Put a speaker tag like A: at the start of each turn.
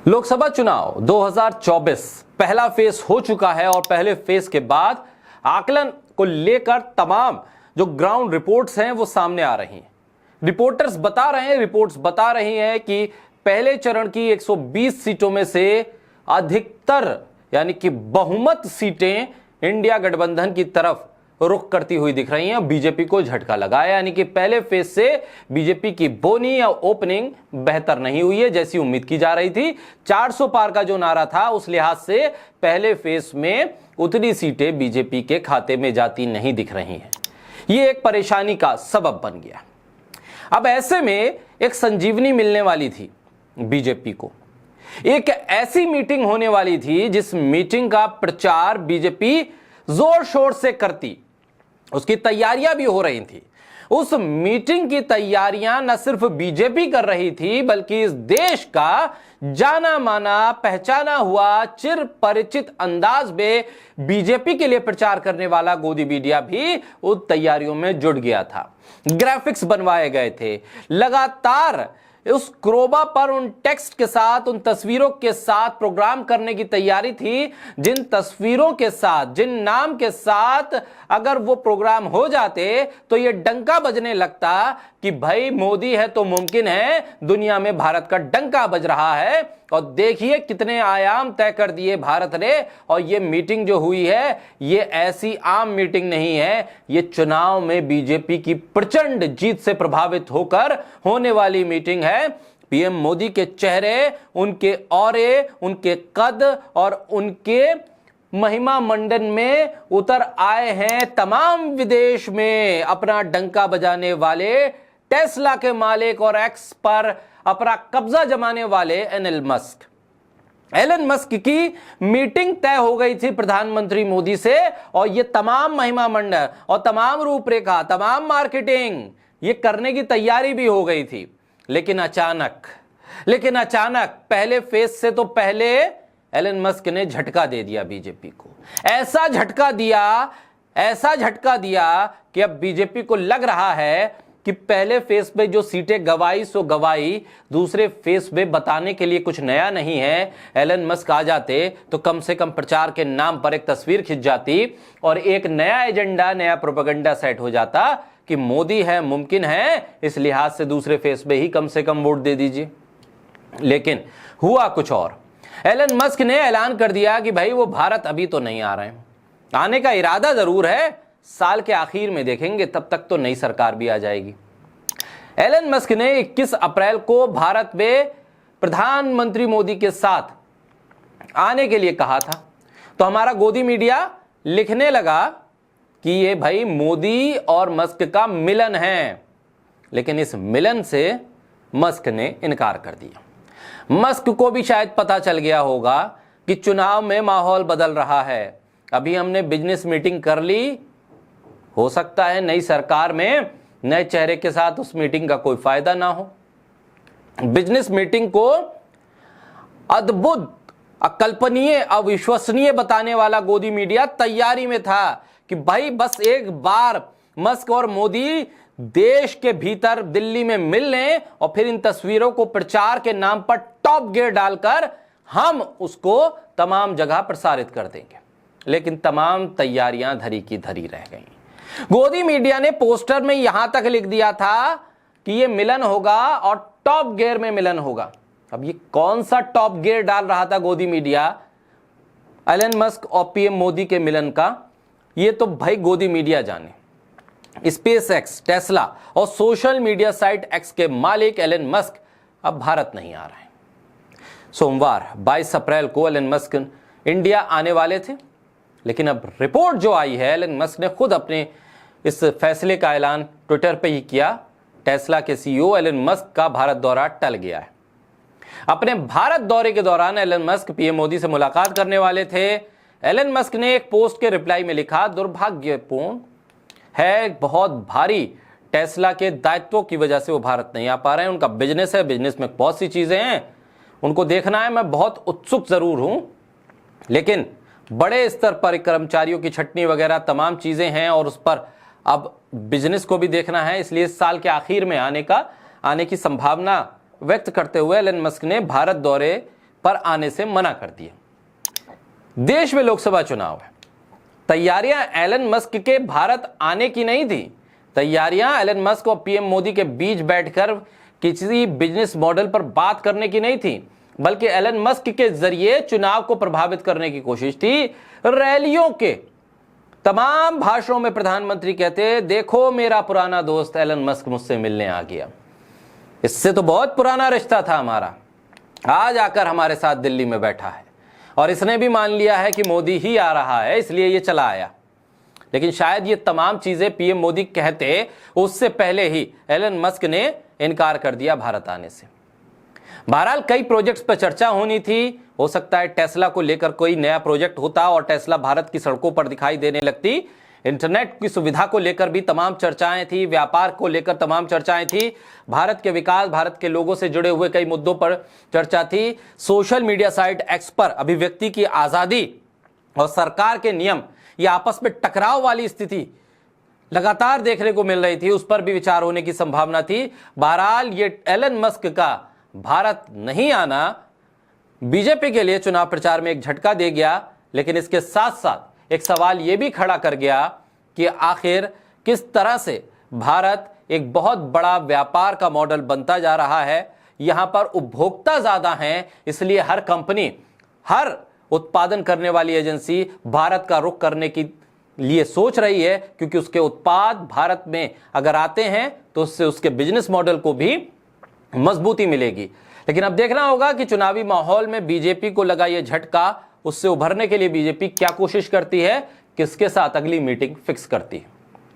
A: लोकसभा चुनाव 2024 पहला फेस हो चुका है और पहले फेस के बाद आकलन को लेकर तमाम जो ग्राउंड रिपोर्ट्स हैं वो सामने आ रही हैं। रिपोर्ट्स बता रही हैं कि पहले चरण की 120 सीटों में से अधिकतर यानी कि बहुमत सीटें इंडिया गठबंधन की तरफ रुख करती हुई दिख रही हैं। बीजेपी को झटका लगा है, यानी कि पहले फेज से बीजेपी की बोनी या ओपनिंग बेहतर नहीं हुई है जैसी उम्मीद की जा रही थी। 400 पार का जो नारा था उस लिहाज से पहले फेज में उतनी सीटें बीजेपी के खाते में जाती नहीं दिख रही हैं। ये एक परेशानी का सबब बन गया। अब ऐसे में एक संजीवनी मिलने वाली थी बीजेपी को। एक ऐसी मीटिंग होने वाली थी जिस मीटिंग का प्रचार बीजेपी जोर शोर से करती, उसकी तैयारियां भी हो रही थी। उस मीटिंग की तैयारियां न सिर्फ बीजेपी कर रही थी बल्कि इस देश का जाना माना पहचाना हुआ चिर परिचित अंदाज में बीजेपी के लिए प्रचार करने वाला गोदी मीडिया भी उन तैयारियों में जुट गया था। ग्राफिक्स बनवाए गए थे, लगातार उस क्रोबा पर उन टेक्स्ट के साथ उन तस्वीरों के साथ प्रोग्राम करने की तैयारी थी, जिन तस्वीरों के साथ जिन नाम के साथ अगर वो प्रोग्राम हो जाते तो ये डंका बजने लगता कि भाई मोदी है तो मुमकिन है दुनिया में भारत का डंका बज रहा है। और देखिए कितने आयाम तय कर दिए भारत ने। और ये मीटिंग जो हुई है ये ऐसी आम मीटिंग नहीं है, ये चुनाव में बीजेपी की प्रचंड जीत से प्रभावित होकर होने वाली मीटिंग है। पीएम मोदी के चेहरे, उनके औरे, उनके कद और उनके महिमा मंडन में उतर आए हैं तमाम विदेश में अपना डंका बजाने वाले टेस्ला के मालिक और एक्स पर अपना कब्जा जमाने वाले एलन मस्क की मीटिंग तय हो गई थी प्रधानमंत्री मोदी से। और ये तमाम महिमा मंडल और तमाम रूपरेखा, तमाम मार्केटिंग ये करने की तैयारी भी हो गई थी। लेकिन अचानक पहले फेज से तो पहले एलन मस्क ने झटका दे दिया बीजेपी को। ऐसा झटका दिया कि अब बीजेपी को लग रहा है कि पहले फेज पे जो सीटें गवाई सो गवाई, दूसरे फेज पे बताने के लिए कुछ नया नहीं है। एलन मस्क आ जाते तो कम से कम प्रचार के नाम पर एक तस्वीर खिंच जाती और एक नया एजेंडा, नया प्रोपेगेंडा सेट हो जाता कि मोदी है मुमकिन है, इस लिहाज से दूसरे फेज पे ही कम से कम वोट दे दीजिए। लेकिन हुआ कुछ और। एलन मस्क ने ऐलान कर दिया कि भाई वो भारत अभी तो नहीं आ रहे हैं, आने का इरादा जरूर है, साल के आखिर में देखेंगे, तब तक तो नई सरकार भी आ जाएगी। एलन मस्क ने 21 अप्रैल को भारत में प्रधानमंत्री मोदी के साथ आने के लिए कहा था। तो हमारा गोदी मीडिया लिखने लगा कि ये भाई मोदी और मस्क का मिलन है। लेकिन इस मिलन से मस्क ने इनकार कर दिया। मस्क को भी शायद पता चल गया होगा कि चुनाव में माहौल बदल रहा है। अभी हमने बिजनेस मीटिंग कर ली, हो सकता है नई सरकार में नए चेहरे के साथ उस मीटिंग का कोई फायदा ना हो। बिजनेस मीटिंग को अद्भुत, अकल्पनीय, अविश्वसनीय बताने वाला गोदी मीडिया तैयारी में था कि भाई बस एक बार मस्क और मोदी देश के भीतर दिल्ली में मिल लें और फिर इन तस्वीरों को प्रचार के नाम पर टॉप गियर डालकर हम उसको तमाम जगह प्रसारित कर देंगे। लेकिन तमाम तैयारियां धरी की धरी रह गईं। गोदी मीडिया ने पोस्टर में यहां तक लिख दिया था कि यह मिलन होगा और टॉप गियर में मिलन होगा। अब ये कौन सा टॉप गियर डाल रहा था गोदी मीडिया एलन मस्क और पीएम मोदी के मिलन का, ये तो भाई गोदी मीडिया जाने। स्पेस एक्स, टेस्ला और सोशल मीडिया साइट एक्स के मालिक एलन मस्क अब भारत नहीं आ रहे हैं। सोमवार 22 अप्रैल को एलन मस्क इंडिया आने वाले थे, लेकिन अब रिपोर्ट जो आई है, एलन मस्क ने खुद अपने इस फैसले का ऐलान ट्विटर पे ही किया। टेस्ला के सीईओ एलन मस्क का भारत दौरा टल गया है। अपने भारत दौरे के दौरान एलन मस्क पीएम मोदी से मुलाकात करने वाले थे। एलन मस्क ने एक पोस्ट के रिप्लाई में लिखा, दुर्भाग्यपूर्ण है, बहुत भारी टेस्ला के दायित्वों की वजह से वो भारत नहीं आ पा रहे हैं। उनका बिजनेस है, बिजनेस में बहुत सी चीजें हैं, उनको देखना है। मैं बहुत उत्सुक जरूर हूं, लेकिन बड़े स्तर पर कर्मचारियों की छटनी वगैरह तमाम चीजें हैं और उस पर अब बिजनेस को भी देखना है। इसलिए इस साल के आखिर में आने की संभावना व्यक्त करते हुए एलन मस्क ने भारत दौरे पर आने से मना कर दिया। देश में लोकसभा चुनाव है, तैयारियां एलन मस्क के भारत आने की नहीं थी। तैयारियां एलन मस्क और पीएम मोदी के बीच बैठकर किसी बिजनेस मॉडल पर बात करने की नहीं थी, बल्कि एलन मस्क के जरिए चुनाव को प्रभावित करने की कोशिश थी। रैलियों के तमाम भाषणों में प्रधानमंत्री कहते, देखो मेरा पुराना दोस्त एलन मस्क मुझसे मिलने आ गया, इससे तो बहुत पुराना रिश्ता था हमारा, आज आकर हमारे साथ दिल्ली में बैठा है और इसने भी मान लिया है कि मोदी ही आ रहा है, इसलिए ये चला आया। लेकिन शायद ये तमाम चीजें पीएम मोदी कहते उससे पहले ही एलन मस्क ने इनकार कर दिया भारत आने से। बहरहाल कई प्रोजेक्ट्स पर चर्चा होनी थी, हो सकता है टेस्ला को लेकर कोई नया प्रोजेक्ट होता और टेस्ला भारत की सड़कों पर दिखाई देने लगती। इंटरनेट की सुविधा को लेकर भी तमाम चर्चाएं थी, व्यापार को लेकर तमाम चर्चाएं थी, भारत के विकास, भारत के लोगों से जुड़े हुए कई मुद्दों पर चर्चा थी। सोशल मीडिया साइट एक्स पर अभिव्यक्ति की आजादी और सरकार के नियम, ये आपस में टकराव वाली स्थिति लगातार देखने को मिल रही थी, उस पर भी विचार होने की संभावना थी। बहरहाल ये एलन मस्क का भारत नहीं आना बीजेपी के लिए चुनाव प्रचार में एक झटका दे गया, लेकिन इसके साथ साथ एक सवाल यह भी खड़ा कर गया कि आखिर किस तरह से भारत एक बहुत बड़ा व्यापार का मॉडल बनता जा रहा है। यहां पर उपभोक्ता ज्यादा हैं, इसलिए हर कंपनी, हर उत्पादन करने वाली एजेंसी भारत का रुख करने की लिए सोच रही है, क्योंकि उसके उत्पाद भारत में अगर आते हैं तो उससे उसके बिजनेस मॉडल को भी मजबूती मिलेगी। लेकिन अब देखना होगा कि चुनावी माहौल में बीजेपी को लगा यह झटका, उससे उभरने के लिए बीजेपी क्या कोशिश करती है, किसके साथ अगली मीटिंग फिक्स करती है।